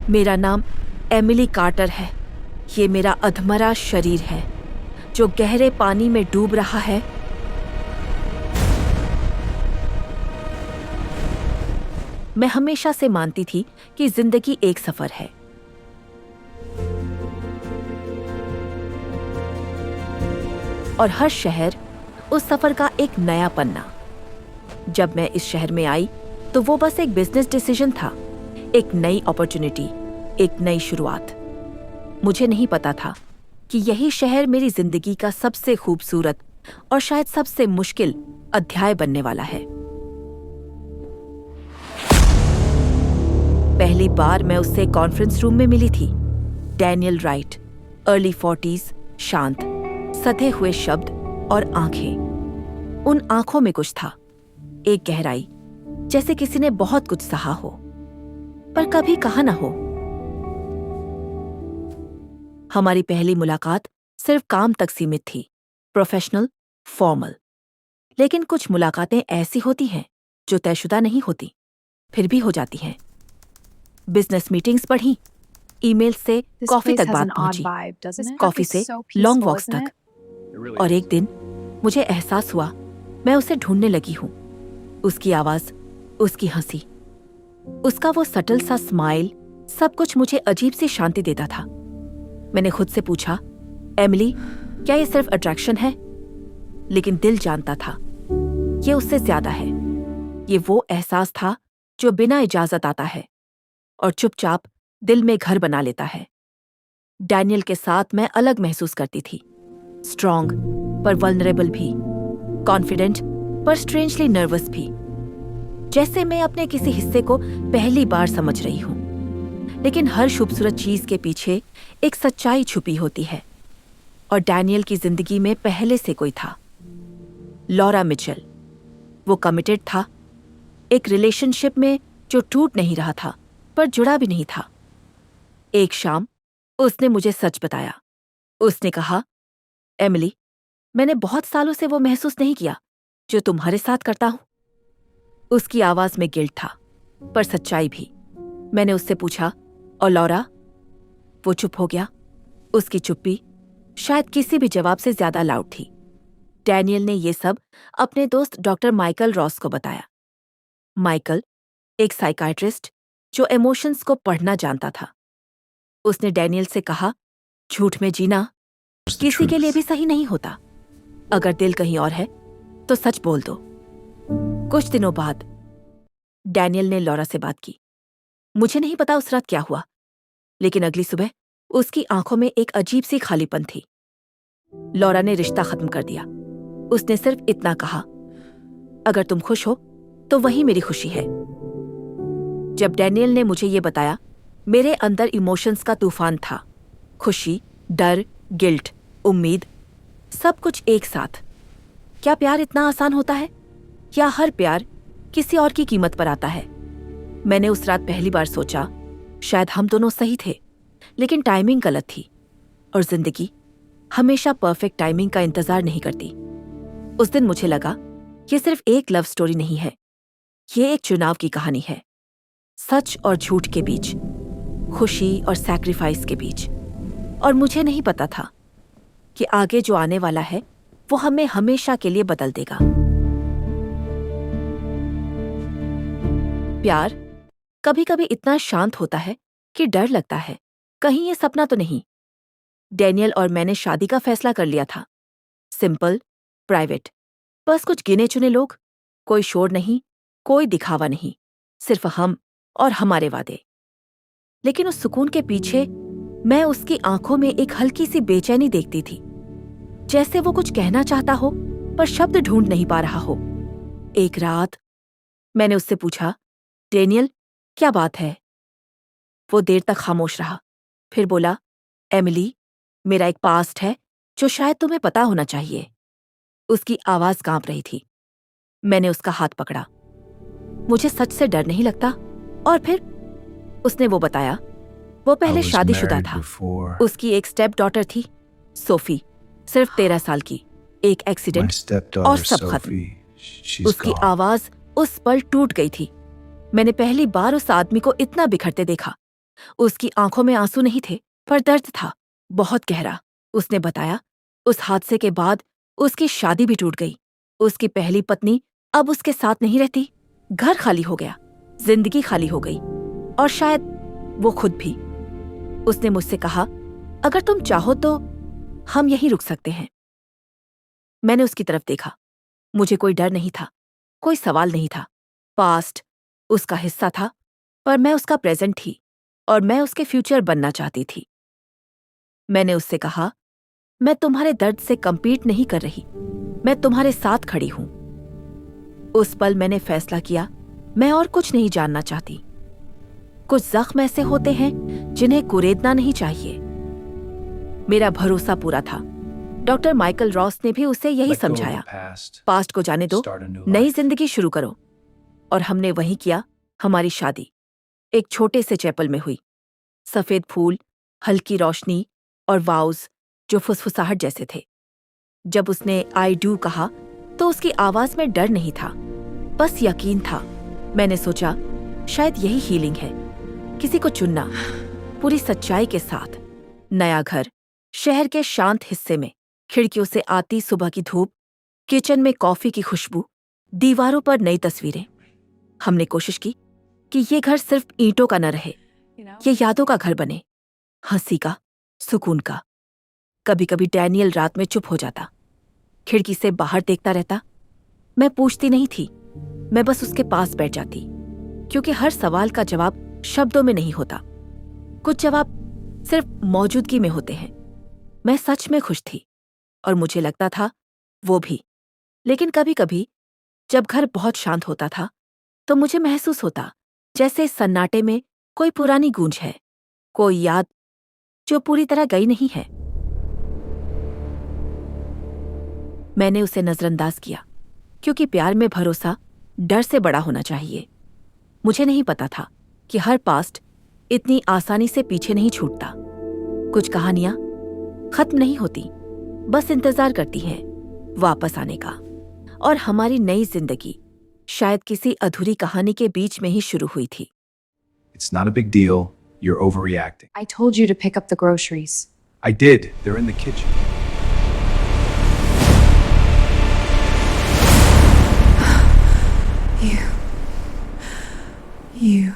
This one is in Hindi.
मेरा नाम एमिली कार्टर है। ये मेरा अधमरा शरीर है जो गहरे पानी में डूब रहा है। मैं हमेशा से मानती थी कि जिंदगी एक सफर है। और हर शहर उस सफर का एक नया पन्ना। जब मैं इस शहर में आई तो वो बस एक बिजनेस डिसीजन था, एक नई अपॉर्चुनिटी, एक नई शुरुआत। मुझे नहीं पता था कि यही शहर मेरी जिंदगी का सबसे खूबसूरत और शायद सबसे मुश्किल अध्याय बनने वाला है। पहली बार मैं उससे कॉन्फ्रेंस रूम में मिली थी। डैनियल राइट, अर्ली 40s, शांत, सधे हुए शब्द और आंखें। उन आंखों में कुछ था, एक गहराई, जैसे किसी ने बहुत कुछ सहा हो पर कभी कहा ना हो। हमारी पहली मुलाकात सिर्फ काम तक सीमित थी, प्रोफेशनल, फॉर्मल। लेकिन कुछ मुलाकातें ऐसी होती हैं जो तयशुदा नहीं होती, फिर भी हो जाती हैं। बिजनेस मीटिंग्स बढ़ी, ईमेल से कॉफी तक बात पहुंची, कॉफी से लॉन्ग वॉक्स तक। और एक दिन मुझे एहसास हुआ मैं उसे ढूंढने लगी हूं। उसकी आवाज, उसकी हंसी, उसका वो सटल सा स्माइल, सब कुछ मुझे अजीब सी शांति देता था। मैंने खुद से पूछा, एमिली, क्या ये सिर्फ अट्रैक्शन है? लेकिन दिल जानता था ये उससे ज्यादा है। ये वो एहसास था जो बिना इजाजत आता है और चुपचाप दिल में घर बना लेता है। डैनियल के साथ मैं अलग महसूस करती थी, स्ट्रॉन्ग पर वल्नरेबल भी, कॉन्फिडेंट पर स्ट्रेंजली नर्वस भी, जैसे मैं अपने किसी हिस्से को पहली बार समझ रही हूं। लेकिन हर खूबसूरत चीज के पीछे एक सच्चाई छुपी होती है, और डैनियल की जिंदगी में पहले से कोई था, लॉरा मिचेल। वो कमिटेड था, एक रिलेशनशिप में जो टूट नहीं रहा था पर जुड़ा भी नहीं था। एक शाम उसने मुझे सच बताया। उसने कहा, एमिली, मैंने बहुत सालों से वो महसूस नहीं किया जो तुम्हारे साथ करता हूं। उसकी आवाज में गिल्ट था पर सच्चाई भी। मैंने उससे पूछा, और लॉरा? वो चुप हो गया। उसकी चुप्पी शायद किसी भी जवाब से ज्यादा लाउड थी। डैनियल ने ये सब अपने दोस्त डॉक्टर माइकल रॉस को बताया। माइकल एक साइकाइट्रिस्ट जो इमोशंस को पढ़ना जानता था। उसने डैनियल से कहा, झूठ में जीना किसी के लिए भी सही नहीं होता। अगर दिल कहीं और है तो सच बोल दो। कुछ दिनों बाद डैनियल ने लॉरा से बात की। मुझे नहीं पता उस रात क्या हुआ, लेकिन अगली सुबह उसकी आंखों में एक अजीब सी खालीपन थी। लॉरा ने रिश्ता खत्म कर दिया। उसने सिर्फ इतना कहा, अगर तुम खुश हो तो वही मेरी खुशी है। जब डैनियल ने मुझे ये बताया, मेरे अंदर इमोशंस का तूफान था, खुशी, डर, गिल्ट, उम्मीद, सब कुछ एक साथ। क्या प्यार इतना आसान होता है, या हर प्यार किसी और की कीमत पर आता है? मैंने उस रात पहली बार सोचा, शायद हम दोनों सही थे, लेकिन टाइमिंग गलत थी, और जिंदगी हमेशा परफेक्ट टाइमिंग का इंतजार नहीं करती। उस दिन मुझे लगा, ये सिर्फ एक लव स्टोरी नहीं है, ये एक चुनाव की कहानी है, सच और झूठ के बीच, खुशी और सैक्रिफाइस के बीच। और मुझे नहीं पता था कि आगे जो आने वाला है वो हमें हमेशा के लिए बदल देगा। प्यार कभी कभी इतना शांत होता है कि डर लगता है कहीं ये सपना तो नहीं। डैनियल और मैंने शादी का फैसला कर लिया था, सिंपल, प्राइवेट, बस कुछ गिने चुने लोग, कोई शोर नहीं, कोई दिखावा नहीं, सिर्फ हम और हमारे वादे। लेकिन उस सुकून के पीछे मैं उसकी आंखों में एक हल्की सी बेचैनी देखती थी, जैसे वो कुछ कहना चाहता हो पर शब्द ढूंढ नहीं पा रहा हो। एक रात मैंने उससे पूछा, डैनियल, क्या बात है? वो देर तक खामोश रहा, फिर बोला, एमिली, मेरा एक पास्ट है जो शायद तुम्हें पता होना चाहिए। उसकी आवाज कांप रही थी। मैंने उसका हाथ पकड़ा। मुझे सच से डर नहीं लगता। और फिर उसने वो बताया, वो पहले शादीशुदा था। उसकी एक स्टेप डॉटर थी, सोफी, सिर्फ 13 साल की। एक एक्सीडेंट और सब खत्म। उसकी आवाज उस पल टूट गई थी। मैंने पहली बार उस आदमी को इतना बिखरते देखा। उसकी आंखों में आंसू नहीं थे, पर दर्द था, बहुत गहरा। उसने बताया, उस हादसे के बाद उसकी शादी भी टूट गई। उसकी पहली पत्नी अब उसके साथ नहीं रहती। घर खाली हो गया, जिंदगी खाली हो गई, और शायद वो खुद भी। उसने मुझसे कहा, अगर तुम चाहो तो हम यहीं रुक सकते हैं। मैंने उसकी तरफ देखा। मुझे कोई डर नहीं था, कोई सवाल नहीं था। पास्ट उसका हिस्सा था, पर मैं उसका प्रेजेंट थी, और मैं उसके फ्यूचर बनना चाहती थी। मैंने उससे कहा, मैं तुम्हारे दर्द से कंपीट नहीं कर रही, मैं तुम्हारे साथ खड़ी हूं। उस पल मैंने फैसला किया, मैं और कुछ नहीं जानना चाहती। कुछ जख्म ऐसे होते हैं जिन्हें कुरेदना नहीं चाहिए। मेरा भरोसा पूरा था। डॉक्टर माइकल रॉस ने भी उसे यही समझाया, पास्ट को जाने दो, नई जिंदगी शुरू करो। और हमने वही किया। हमारी शादी एक छोटे से चैपल में हुई। सफेद फूल, हल्की रोशनी और वाउज जो फुसफुसाहट जैसे थे। जब उसने आई डू कहा तो उसकी आवाज में डर नहीं था, बस यकीन था। मैंने सोचा, शायद यही हीलिंग है, किसी को चुनना पूरी सच्चाई के साथ। नया घर, शहर के शांत हिस्से में, खिड़कियों से आती सुबह की धूप, किचन में कॉफी की खुशबू, दीवारों पर नई तस्वीरें। हमने कोशिश की कि ये घर सिर्फ ईंटों का न रहे, ये यादों का घर बने, हंसी का, सुकून का। कभी कभी डैनियल रात में चुप हो जाता, खिड़की से बाहर देखता रहता। मैं पूछती नहीं थी, मैं बस उसके पास बैठ जाती, क्योंकि हर सवाल का जवाब शब्दों में नहीं होता। कुछ जवाब सिर्फ मौजूदगी में होते हैं। मैं सच में खुश थी, और मुझे लगता था वो भी। लेकिन कभी कभी जब घर बहुत शांत होता था तो मुझे महसूस होता जैसे इस सन्नाटे में कोई पुरानी गूंज है, कोई याद जो पूरी तरह गई नहीं है। मैंने उसे नजरअंदाज किया, क्योंकि प्यार में भरोसा डर से बड़ा होना चाहिए। मुझे नहीं पता था कि हर पास्ट इतनी आसानी से पीछे नहीं छूटता। कुछ कहानियां खत्म नहीं होती, बस इंतजार करती हैं वापस आने का। और हमारी नई जिंदगी शायद किसी अधूरी कहानी के बीच में ही शुरू हुई थी। It's not a big deal. You're overreacting. I told you to pick up the groceries. I did. They're in the kitchen. You